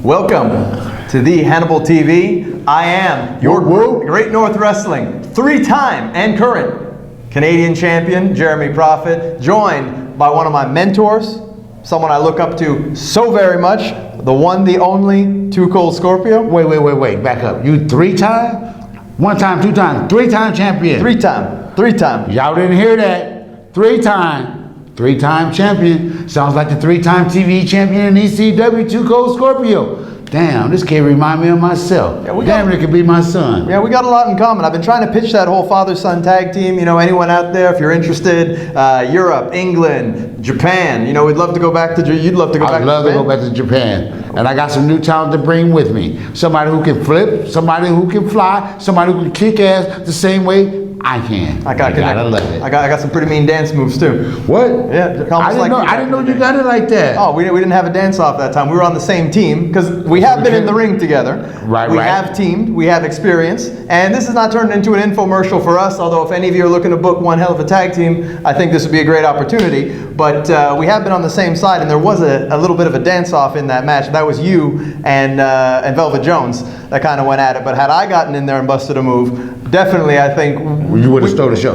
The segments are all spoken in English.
Welcome to the Hannibal TV. I am your Great North Wrestling 3-time and current Canadian champion, Jeremy Prophet, joined by one of my mentors, someone I look up to so very much, the one, the only, Cold Scorpio. Wait, back up. You 3-time? 1 time, 2 times, 3-time champion. 3-time. Y'all didn't hear that. 3-time champion. Sounds like the 3-time TV champion in ECW, Cold Scorpio. Damn, this kid remind me of myself. Yeah, damn, it could be my son. Yeah, we got a lot in common. I've been trying to pitch that whole father-son tag team. You know, anyone out there, if you're interested, Europe, England, Japan. You know, we'd love to go back to. You'd love to go back to Japan. I'd love to go back to Japan. And I got some new talent to bring with me. Somebody who can flip, somebody who can fly, somebody who can kick ass the same way I can. I got some pretty mean dance moves too. What? Yeah, I didn't know you got it like that. Oh, we didn't have a dance off that time. We were on the same team because we have been in the ring together. Right. We have teamed. We have experience, and this is not turned into an infomercial for us. Although, if any of you are looking to book one hell of a tag team, I think this would be a great opportunity. But we have been on the same side, and there was a little bit of a dance off in that match. That was you and Velvet Jones that kind of went at it. But had I gotten in there and busted a move, definitely, I think you would have stole the show.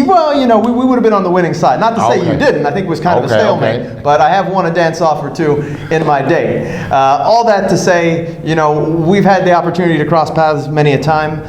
Well, you know, we would have been on the winning side. Not to say you didn't. I think it was kind of a stalemate. But I have won a dance off or two in my day. All that to say, you know, we've had the opportunity to cross paths many a time.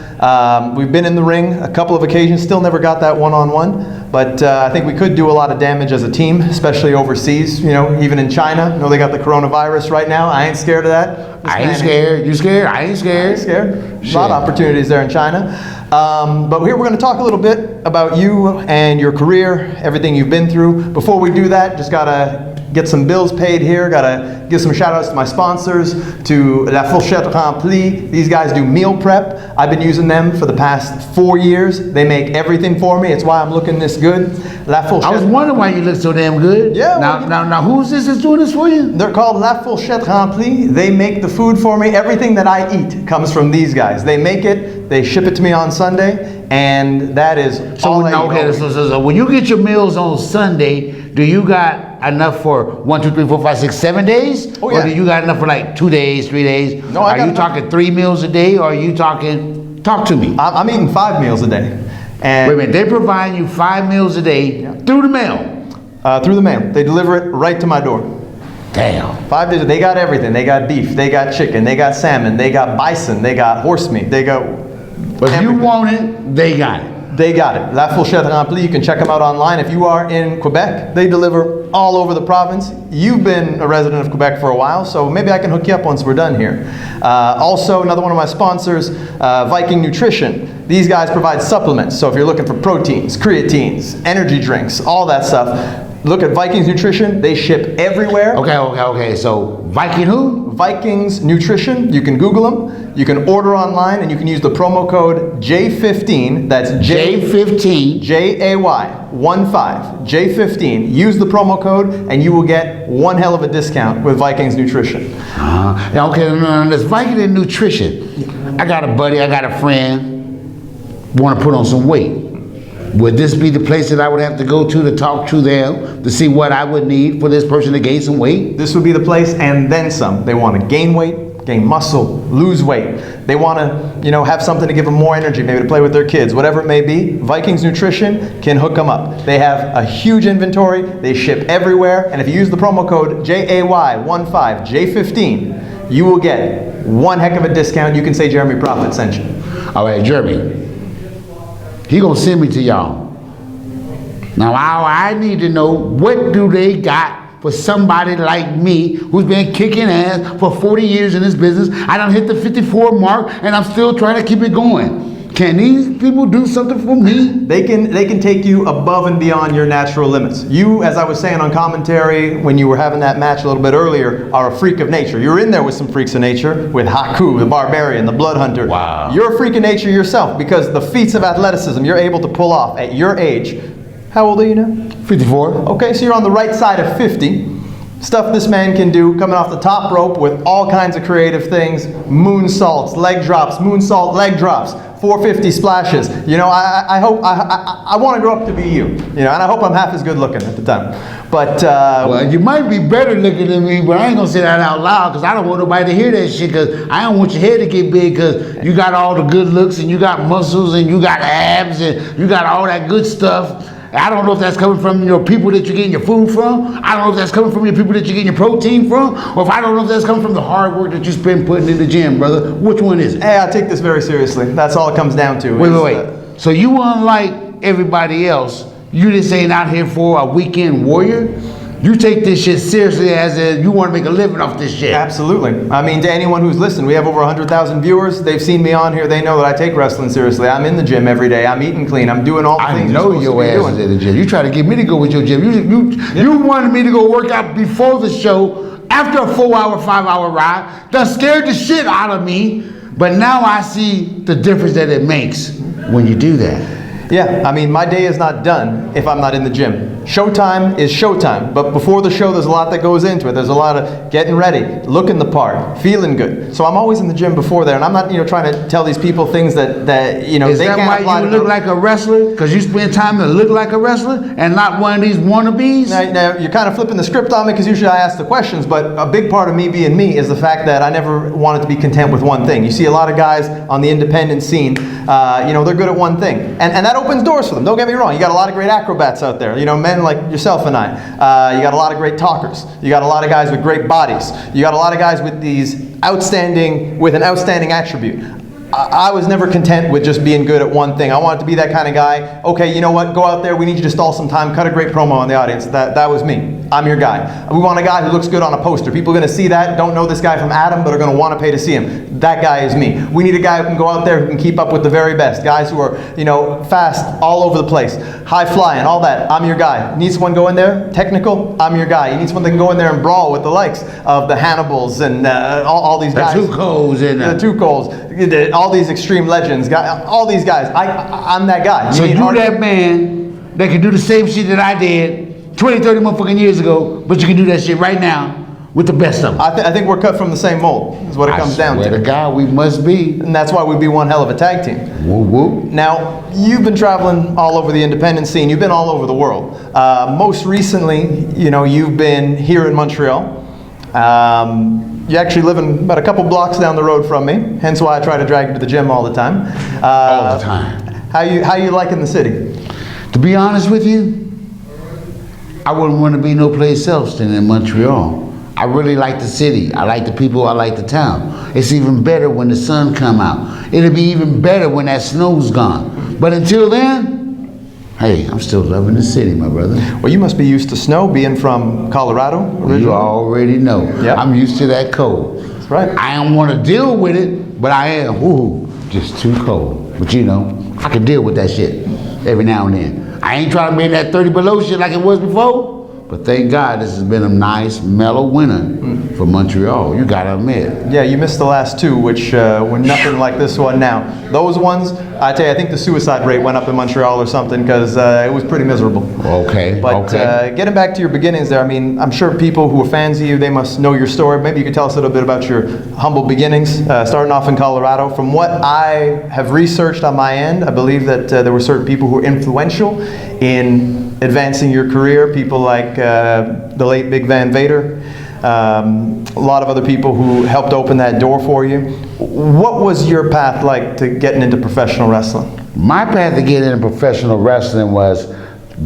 We've been in the ring a couple of occasions. Still never got that one-on-one. But I think we could do a lot of damage as a team, especially overseas. You know, even in China. I know they got the coronavirus right now. I ain't scared of that. I ain't scared. You scared? I ain't scared. I ain't scared. A lot of opportunities there in China. But here we're going to talk a little bit about you and your career, everything you've been through. Before we do that, just got to get some bills paid here. Got to give some shout outs to my sponsors, to La Fourchette Remplie. These guys do meal prep. I've been using them for the past 4 years. They make everything for me. It's why I'm looking this good. La Fourchette. I was wondering why you look so damn good. Yeah. Now, who's this that's doing this for you? They're called La Fourchette Remplie. They make the food for me. Everything that I eat comes from these guys. They make it. They ship it to me on Sunday, and that is all I eat. So when you get your meals on Sunday, do you got enough for 1, 2, 3, 4, 5, 6, 7 days? Oh, yeah. Or do you got enough for like 2 days, 3 days? No, Are you talking 3 meals a day, or are you talking, talk to me? I'm eating 5 meals a day. And wait a minute, they provide you 5 meals a day through the mail? Through the mail. They deliver it right to my door. Damn. 5 days, they got everything. They got beef, they got chicken, they got salmon, they got bison, they got horse meat, they got but if you want it, they got it. They got it. La Fourchette Remplie, you can check them out online. If you are in Quebec, they deliver all over the province. You've been a resident of Quebec for a while, so maybe I can hook you up once we're done here. Also, another one of my sponsors, Viking Nutrition. These guys provide supplements, so if you're looking for proteins, creatines, energy drinks, all that stuff, look at Vikings Nutrition. They ship everywhere. Okay. So Viking who? Vikings Nutrition. You can Google them. You can order online, and you can use the promo code J15. That's J15. Jay 15 J15. Use the promo code, and you will get one hell of a discount with Vikings Nutrition. Okay, there's Viking Nutrition. I got a buddy. I got a friend. Want to put on some weight. Would this be the place that I would have to go to talk to them to see what I would need for this person to gain some weight? This would be the place, and then some. They want to gain weight, gain muscle, lose weight. They want to, you know, have something to give them more energy, maybe to play with their kids, whatever it may be. Vikings Nutrition can hook them up. They have a huge inventory. They ship everywhere, and if you use the promo code JAY15 J15, you will get one heck of a discount. You can say Jeremy Prophet sent you. All right, Jeremy. He gonna send me to y'all. Now I need to know, what do they got for somebody like me who's been kicking ass for 40 years in this business? I done hit the 54 mark and I'm still trying to keep it going. Can these people do something for me? They can take you above and beyond your natural limits. You, as I was saying on commentary when you were having that match a little bit earlier, are a freak of nature. You're in there with some freaks of nature, with Haku, the Barbarian, the Blood Hunter. Wow. You're a freak of nature yourself because the feats of athleticism you're able to pull off at your age. How old are you now? 54. Okay, so you're on the right side of 50. Stuff this man can do, coming off the top rope with all kinds of creative things, moonsaults, leg drops, moonsault, leg drops, 450 splashes. You know, I hope, I want to grow up to be you, and I hope I'm half as good looking at the time. But, well, you might be better looking than me, but I ain't gonna say that out loud, because I don't want nobody to hear that shit, because I don't want your head to get big, because you got all the good looks, and you got muscles, and you got abs, and you got all that good stuff. I don't know if that's coming from your people that you're getting your food from. I don't know if that's coming from your people that you're getting your protein from. Or if I don't know if that's coming from the hard work that you spend putting in the gym, brother. Which one is it? Hey, I take this very seriously. That's all it comes down to. Wait. So you, unlike everybody else, you just ain't out here for a weekend warrior? You take this shit seriously as in you want to make a living off this shit. Absolutely. I mean, to anyone who's listened, we have over 100,000 viewers. They've seen me on here. They know that I take wrestling seriously. I'm in the gym every day. I'm eating clean. I'm doing all the things I know your ass is in the gym. You try to get me to go with your gym. You wanted me to go work out before the show, after a 4-hour, 5-hour ride. That scared the shit out of me. But now I see the difference that it makes when you do that. Yeah, I mean, my day is not done if I'm not in the gym. Showtime is showtime, but before the show, there's a lot that goes into it. There's a lot of getting ready, looking the part, feeling good. So I'm always in the gym before there, and I'm not, trying to tell these people things that they can't apply. Is that why you look like a wrestler? Because you spend time to look like a wrestler and not one of these wannabes? Now you're kind of flipping the script on me, because usually I ask the questions, but a big part of me being me is the fact that I never wanted to be content with one thing. You see a lot of guys on the independent scene, they're good at one thing, and that opens doors for them. Don't get me wrong. You got a lot of great acrobats out there, men like yourself and I. You got a lot of great talkers. You got a lot of guys with great bodies. You got a lot of guys with an outstanding attribute. I was never content with just being good at one thing. I wanted to be that kind of guy. Okay, you know what? Go out there. We need you to stall some time. Cut a great promo on the audience. That was me. I'm your guy. We want a guy who looks good on a poster. People are going to see that, don't know this guy from Adam, but are going to want to pay to see him. That guy is me. We need a guy who can go out there, who can keep up with the very best. Guys who are, fast all over the place. High flying, all that. I'm your guy. You need someone go in there? Technical? I'm your guy. You need someone that can go in there and brawl with the likes of the Hannibals and all these guys. The Tuchos, all these extreme legends, all these guys. I'm that guy. So you're that man that can do the same shit that I did 20, 30 motherfucking years ago, but you can do that shit right now with the best of them. I think we're cut from the same mold, is what it comes down to. I swear to God, we must be. And that's why we'd be one hell of a tag team. Woo woo. Now, you've been traveling all over the independent scene. You've been all over the world. Most recently, you've been here in Montreal. You actually live about a couple blocks down the road from me, hence why I try to drag you to the gym all the time. All the time. How you liking the city? To be honest with you, I wouldn't want to be no place else than in Montreal. I really like the city. I like the people. I like the town. It's even better when the sun come out. It'll be even better when that snow's gone. But until then, hey, I'm still loving the city, my brother. Well, you must be used to snow, being from Colorado originally. You already know. Yep. I'm used to that cold. That's right. I don't want to deal with it, but I am. Ooh, just too cold. But I can deal with that shit every now and then. I ain't trying to be in that 30 below shit like it was before. But thank God this has been a nice, mellow winter for Montreal. You gotta admit. Yeah, you missed the last two, which were nothing like this one now. Those ones, I tell you, I think the suicide rate went up in Montreal or something, because it was pretty miserable. Okay, But getting back to your beginnings there, I mean, I'm sure people who are fans of you, they must know your story. Maybe you could tell us a little bit about your humble beginnings, starting off in Colorado. From what I have researched on my end, I believe that there were certain people who were influential in advancing your career, people like the late Big Van Vader, a lot of other people who helped open that door for you. What was your path like to getting into professional wrestling? My path to getting into professional wrestling was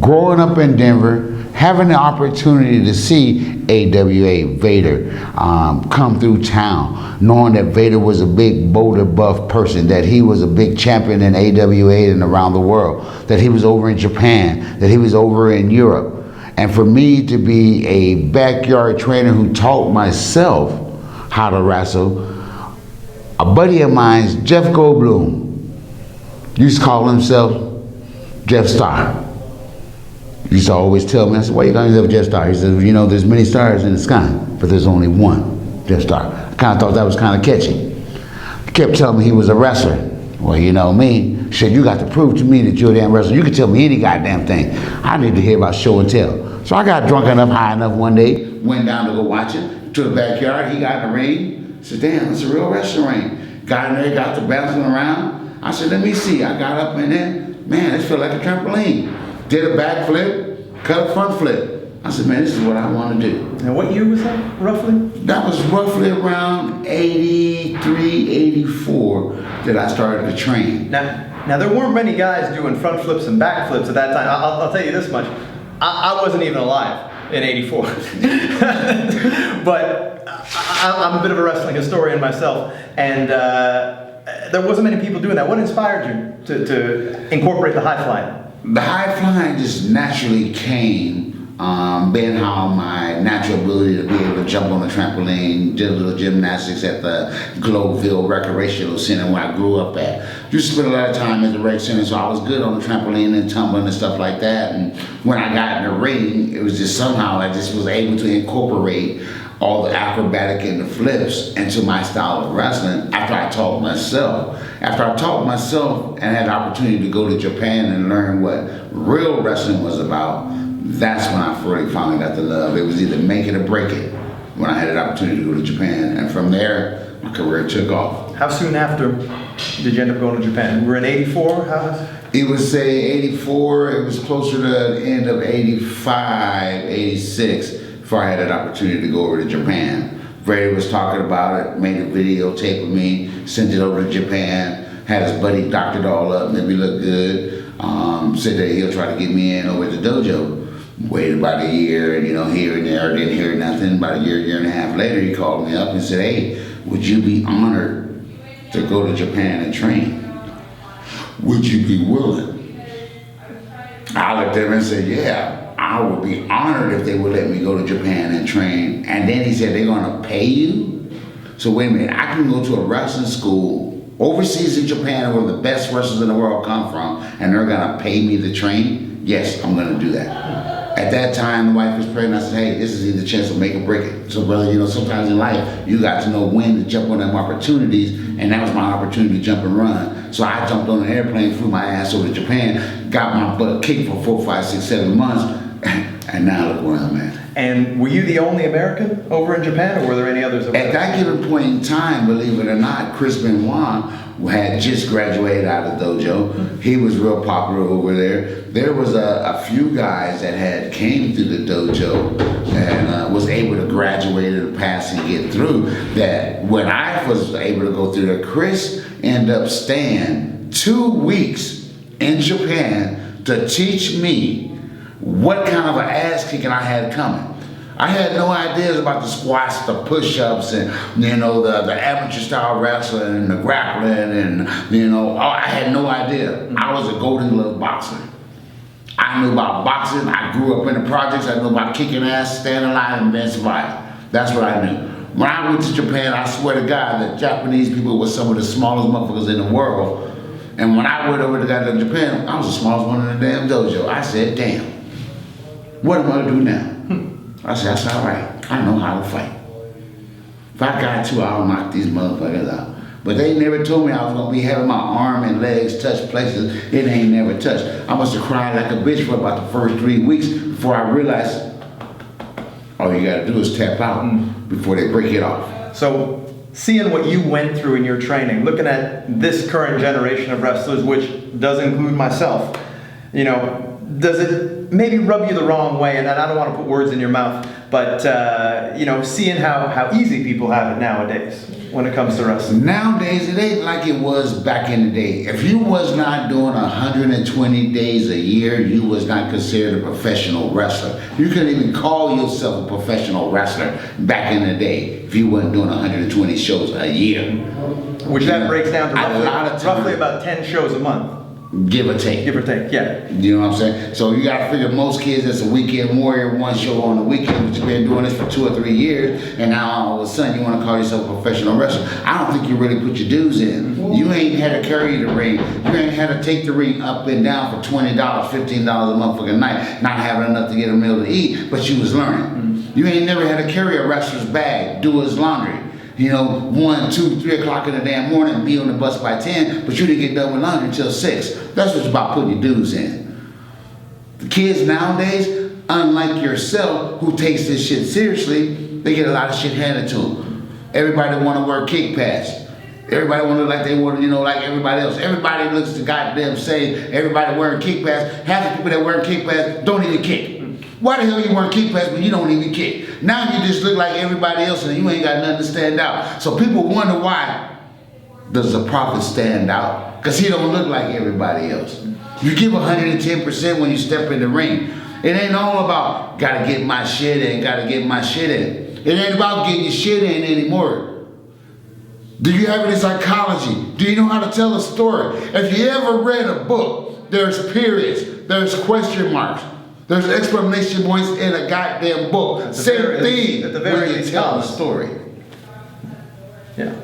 growing up in Denver, having the opportunity to see AWA Vader come through town, knowing that Vader was a big boulder buff person, that he was a big champion in AWA and around the world, that he was over in Japan, that he was over in Europe. And for me to be a backyard trainer who taught myself how to wrestle, a buddy of mine, Jeff Goldblum, used to call himself Jeff Star. He used to always tell me, I said, why you calling yourself Jeff Star? He said, there's many stars in the sky, but there's only one Jeff Star. I kind of thought that was kind of catchy. He kept telling me he was a wrestler. Well, you know me, shit, you got to prove to me that you're a damn wrestler. You can tell me any goddamn thing. I need to hear about show and tell. So I got drunk enough, high enough one day, went down to go watch it, to the backyard. He got in the ring. Said, damn, it's a real wrestling ring. Got in there, got to bouncing around. I said, let me see. I got up in there. Man, this felt like a trampoline. Did a backflip, cut a front flip. I said, man, this is what I want to do. And what year was that, roughly? That was roughly around 83, 84 that I started to train. Now there weren't many guys doing front flips and back flips at that time. I'll tell you this much. I wasn't even alive in 84. But I'm a bit of a wrestling historian myself. And there wasn't many people doing that. What inspired you to incorporate the high flying? The high flying just naturally came. Being how my natural ability to be able to jump on a trampoline, did a little gymnastics at the Globeville Recreational Center where I grew up at. Used to spend a lot of time at the rec center, so I was good on the trampoline and tumbling and stuff like that. And when I got in the ring, it was just somehow I just was able to incorporate all the acrobatic and the flips into my style of wrestling after I taught myself. After I taught myself and had the opportunity to go to Japan and learn what real wrestling was about, that's when I really finally got the love. It was either make it or break it when I had an opportunity to go to Japan. And from there, my career took off. How soon after did you end up going to Japan? We're in 84? It was, say, 84. It was closer to the end of 85, 86 before I had an opportunity to go over to Japan. Brady was talking about it, made a videotape of me, sent it over to Japan, had his buddy doctored all up, made me look good. Said that he'll try to get me in over at the dojo. Waited about a year, and here and there, didn't hear nothing. About a year and a half later, he called me up and said, hey, would you be honored to go to Japan and train? Would you be willing? I looked at him and said, yeah, I would be honored if they would let me go to Japan and train. And then he said, they're gonna pay you? So wait a minute, I can go to a wrestling school overseas in Japan where the best wrestlers in the world come from, and they're gonna pay me to train? Yes, I'm gonna do that. At that time, the wife was pregnant. I said, hey, this is either chance to make or break it. So brother, sometimes in life, you got to know when to jump on them opportunities, and that was my opportunity to jump and run. So I jumped on an airplane, flew my ass over to Japan, got my butt kicked for 4, 5, 6, 7 months, and now look where I'm at. And were you the only American over in Japan, or were there any others over there? At that given point in time, believe it or not, Chris Benoit had just graduated out of dojo. He was real popular over there. There was a few guys that had came through the dojo and was able to graduate and pass and get through. That when I was able to go through there, Chris ended up staying 2 weeks in Japan to teach me what kind of an ass kicking I had coming. I had no ideas about the squats, the push-ups, and the amateur style wrestling and the grappling, and I had no idea. I was a Golden Glove boxer. I knew about boxing. I grew up in the projects. I knew about kicking ass, staying alive, and being survived. That's what I knew. When I went to Japan, I swear to God that Japanese people were some of the smallest motherfuckers in the world. And when I went over to Japan, I was the smallest one in the damn dojo. I said, damn, what am I gonna do now? I said, that's all right. I know how to fight. If I got to, I'll knock these motherfuckers out. But they never told me I was gonna be having my arm and legs touch places it ain't never touched. I must have cried like a bitch for about the first 3 weeks before I realized all you gotta do is tap out before they break it off. So, seeing what you went through in your training, looking at this current generation of wrestlers, which does include myself, does it maybe rub you the wrong way? And I don't want to put words in your mouth, but seeing how easy people have it nowadays when it comes to wrestling. Nowadays, it ain't like it was back in the day. If you was not doing 120 days a year, you was not considered a professional wrestler. You couldn't even call yourself a professional wrestler back in the day if you wasn't doing 120 shows a year. Which that breaks down to roughly roughly about 10 shows a month. Give or take. Give or take, yeah. You know what I'm saying? So you gotta figure most kids that's a weekend warrior, one show on the weekend, but you've been doing this for 2 or 3 years, and now all of a sudden you wanna call yourself a professional wrestler. I don't think you really put your dues in. You ain't had to carry the ring. You ain't had to take the ring up and down for $20, $15 a motherfucking night, not having enough to get a meal to eat, but you was learning. You ain't never had to carry a wrestler's bag, do his laundry. 1, 2, 3 o'clock in the damn morning and be on the bus by 10, but you didn't get done with laundry until 6. That's what's about putting your dues in. The kids nowadays, unlike yourself, who takes this shit seriously, they get a lot of shit handed to them. Everybody want to wear kick pads. Everybody want to look like they want, like everybody else. Everybody looks the goddamn same. Everybody wearing kick pads. Half the people that wear kick pads don't even kick. Why the hell you wearing kick pads when you don't even kick? Now you just look like everybody else and you ain't got nothing to stand out. So people wonder why does the prophet stand out? Because he don't look like everybody else. You give 110% when you step in the ring. It ain't all about gotta get my shit in, gotta get my shit in. It ain't about getting your shit in anymore. Do you have any psychology? Do you know how to tell a story? If you ever read a book, there's periods, there's question marks, there's exclamation points in a goddamn book. Same thing when you tell a story. Yeah.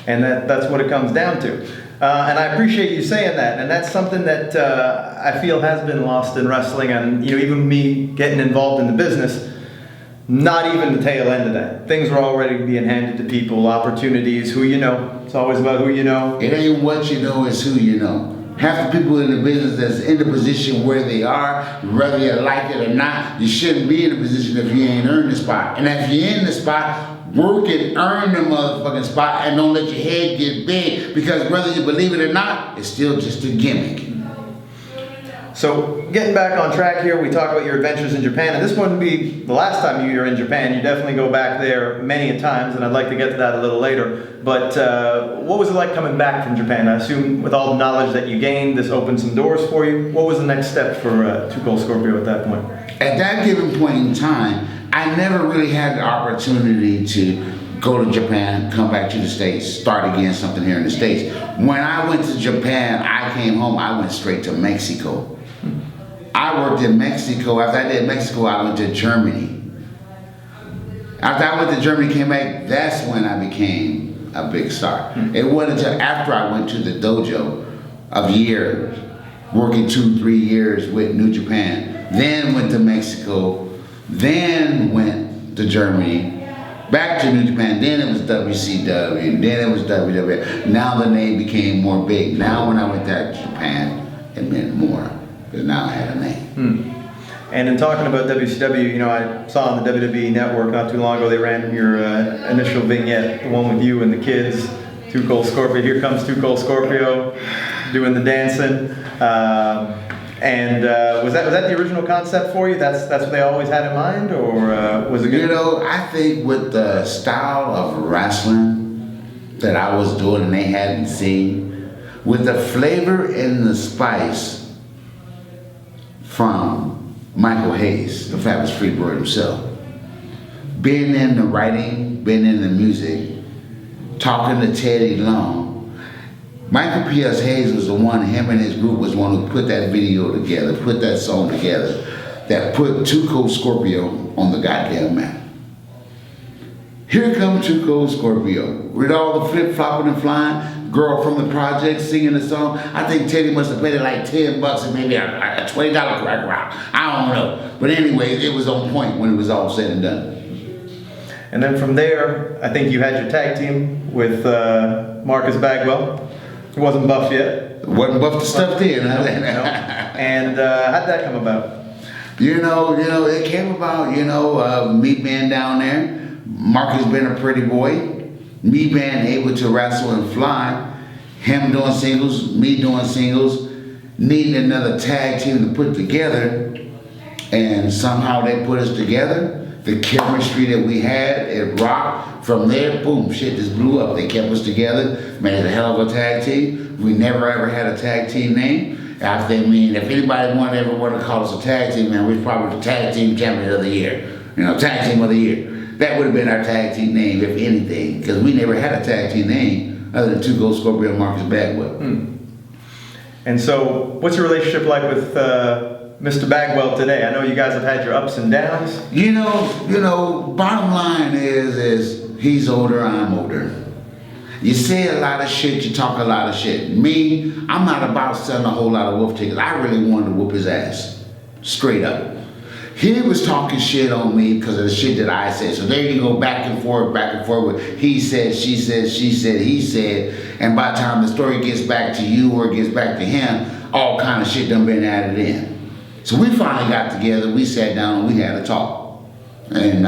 And that's what it comes down to. And I appreciate you saying that. And that's something that I feel has been lost in wrestling. And even me getting involved in the business, not even the tail end of that. Things were already being handed to people, opportunities, who you know. It's always about who you know. It ain't what you know, it's who you know. Half the people in the business that's in the position where they are, whether you like it or not, you shouldn't be in a position if you ain't earned the spot. And if you're in the spot, work and earn the motherfucking spot and don't let your head get big, because whether you believe it or not, it's still just a gimmick. So getting back on track here, we talked about your adventures in Japan, and this wouldn't be the last time you were in Japan. You definitely go back there many a times, and I'd like to get to that a little later. But what was it like coming back from Japan? I assume with all the knowledge that you gained, this opened some doors for you. What was the next step for Cold Scorpio at that point? At that given point in time, I never really had the opportunity to go to Japan, come back to the States, start again something here in the States. When I went to Japan, I came home, I went straight to Mexico. I worked in Mexico. After I did Mexico, I went to Germany. After I went to Germany, came back, that's when I became a big star. It wasn't until after I went to the dojo of years, working 2-3 years with New Japan, then went to Mexico, then went to Germany, back to New Japan, then it was WCW, then it was WWF. Now the name became more big. Now when I went to Japan, it meant more. Because now I had a name. And in talking about WCW, I saw on the WWE Network not too long ago, they ran your initial vignette, the one with you and the kids, Too Cold Scorpio. Here comes Too Cold Scorpio, doing the dancing. And was that the original concept for you? That's what they always had in mind, or was it good? I think with the style of wrestling that I was doing and they hadn't seen, with the flavor and the spice from Michael Hayes, the Fabulous Freebird himself, being in the writing, being in the music, talking to Teddy Long. Michael P.S. Hayes was the one, him and his group was one who put that video together, put that song together, that put Too Cold Scorpio on the goddamn map. Here comes Too Cold Scorpio, with all the flip-flopping and flying, girl from the project singing the song. I think Teddy must have paid it like $10 and maybe a $20 cracker out. I don't know. But anyway, it was on point when it was all said and done. And then from there, I think you had your tag team with Marcus Bagwell. It wasn't Buff yet. It wasn't Buff the stuffed in. No. And how'd that come about? It came about, me being down there, Marcus being a pretty boy, me being able to wrestle and fly, him doing singles, me doing singles, needing another tag team to put together, and somehow they put us together. The chemistry that we had, it rocked. From there, boom, shit just blew up. They kept us together, made a hell of a tag team. We never ever had a tag team name. If anybody ever wanted to call us a tag team, man, we'd probably the tag team champion of the year. Tag team of the year. That would have been our tag team name, if anything, because we never had a tag team name other than Too Cold Scorpio and Marcus Bagwell. And so, what's your relationship like with Mr. Bagwell today? I know you guys have had your ups and downs. Bottom line is he's older, I'm older. You say a lot of shit, you talk a lot of shit. Me, I'm not about selling a whole lot of wolf tickets. I really wanted to whoop his ass, straight up. He was talking shit on me because of the shit that I said. So there you go, back and forth with he said, she said, she said, he said. And by the time the story gets back to you or gets back to him, all kind of shit done been added in. So we finally got together, we sat down and we had a talk. And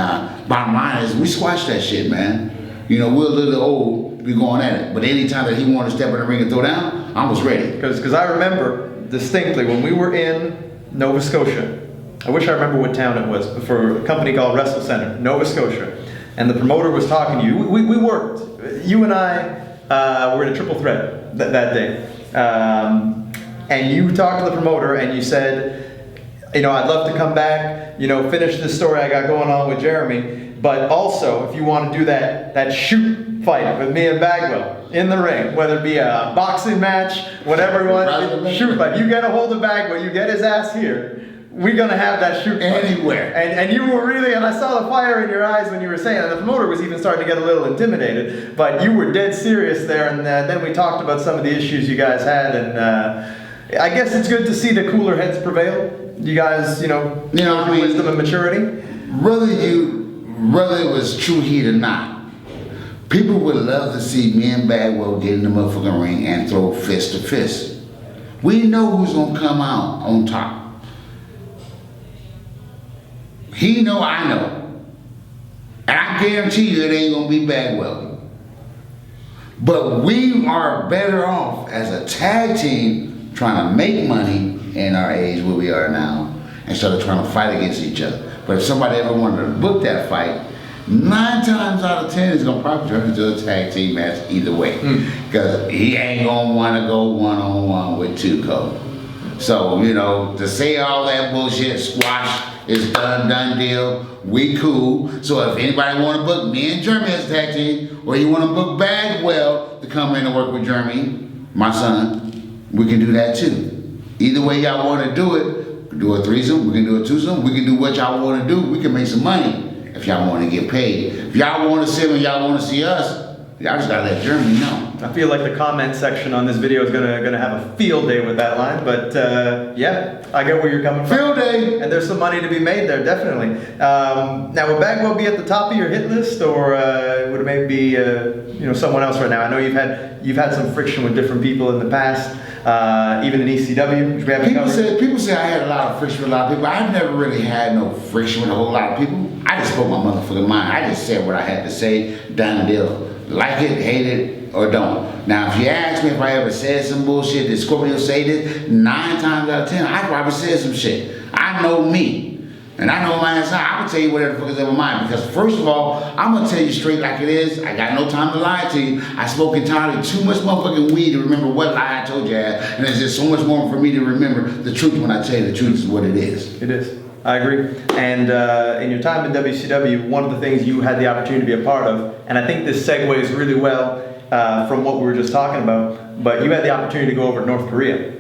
bottom line is we squashed that shit, man. You know, we're a little old, we going at it. But anytime that he wanted to step in the ring and throw down, I was ready. Because I remember distinctly when we were in Nova Scotia, I wish I remember what town it was, for a company called Wrestle Center, Nova Scotia. And the promoter was talking to you. We worked. You and I were in a triple threat that day. And you talked to the promoter and you said, you know, I'd love to come back, you know, finish this story I got going on with Jeremy. But also, if you want to do that shoot fight with me and Bagwell in the ring, whether it be a boxing match, whatever you want, shoot fight. You get a hold of Bagwell, you get his ass here. We're gonna have that shoot anywhere. And you were really, and I saw the fire in your eyes when you were saying it. The promoter was even starting to get a little intimidated, but you were dead serious there. And then we talked about some of the issues you guys had, and I guess it's good to see the cooler heads prevail. You guys, you know, I mean, wisdom and maturity. Whether it was true heat or not, people would love to see me and Bagwell get in the motherfucking ring and throw fist to fist. We know who's gonna come out on top. He know, I know. And I guarantee you it ain't gonna be Bagwell. But we are better off as a tag team trying to make money in our age where we are now instead of trying to fight against each other. But if somebody ever wanted to book that fight, 9 times out of 10 it's gonna probably turn into a tag team match either way. Because he ain't gonna wanna go one-on-one with Tuco. So, you know, to say all that bullshit, squash, is done deal, we cool. So if anybody wanna book me and Jeremy as a tag team, or you wanna book Bagwell to come in and work with Jeremy, my son, we can do that too. Either way y'all wanna do it, we can do a threesome, we can do a twosome, we can do what y'all wanna do, we can make some money if y'all wanna get paid. If y'all wanna see them, y'all wanna see us, y'all just gotta let Jeremy know. I feel like the comment section on this video is gonna have a field day with that line, but yeah, I get where you're coming from. Field day! And there's some money to be made there, definitely. Now, would Bagwell be at the top of your hit list, or would it maybe be you know, someone else right now? I know you've had some friction with different people in the past, even in ECW, which we haven't covered. People say I had a lot of friction with a lot of people. I've never really had no friction with a whole lot of people. I just spoke my motherfucking mind. I just said what I had to say, done deal. Like it, hate it, or don't. Now, if you ask me if I ever said some bullshit, did Scorpio say this? 9 times out of 10, I probably said some shit. I know me. And I know my ass out. I'm gonna tell you whatever the fuck is in my mind. Because first of all, I'm gonna tell you straight like it is. I got no time to lie to you. I smoke entirely too much motherfucking weed to remember what lie I told you. And there's just so much more for me to remember the truth when I tell you the truth is what it is. It is. I agree. And in your time in WCW, one of the things you had the opportunity to be a part of, and I think this segues really well from what we were just talking about, but you had the opportunity to go over to North Korea.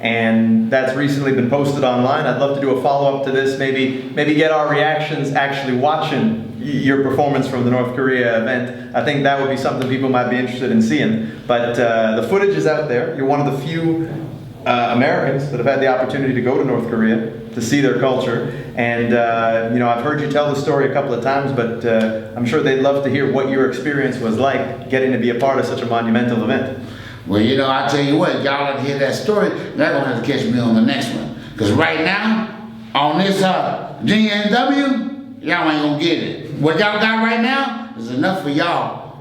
And that's recently been posted online. I'd love to do a follow-up to this, maybe get our reactions actually watching your performance from the North Korea event. I think that would be something people might be interested in seeing. But the footage is out there. You're one of the few Americans that have had the opportunity to go to North Korea to see their culture, and you know, I've heard you tell the story a couple of times, but I'm sure they'd love to hear what your experience was like getting to be a part of such a monumental event. Well, you know, I tell you what, y'all want to hear that story, y'all gonna have to catch me on the next one, because right now on this GNW, y'all ain't gonna get it. What y'all got right now is enough for y'all.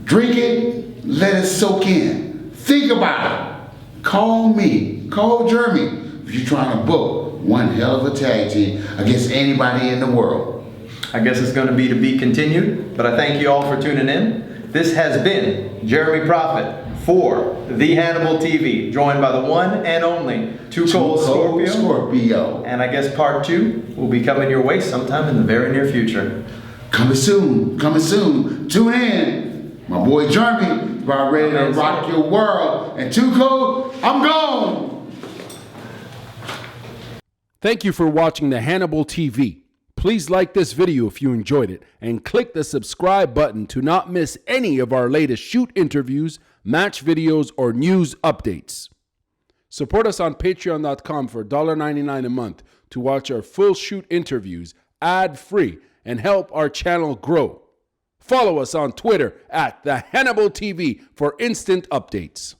Drink it, let it soak in. Think about it. Call me, call Jeremy if you're trying to book one hell of a tag team against anybody in the world. I guess it's going to be continued, but I thank you all for tuning in. This has been Jeremy Prophet for the Hannibal TV, joined by the one and only Cold Scorpio. And I guess part 2 will be coming your way sometime in the very near future. Coming soon, coming soon. Tune in. My boy Jeremy about ready to rock your world. And Tuco, I'm gone. Thank you for watching the Hannibal TV. Please like this video if you enjoyed it and click the subscribe button to not miss any of our latest shoot interviews, match videos, or news updates. Support us on patreon.com for $1.99 a month to watch our full shoot interviews ad-free and help our channel grow. Follow us on Twitter at the Hannibal TV for instant updates.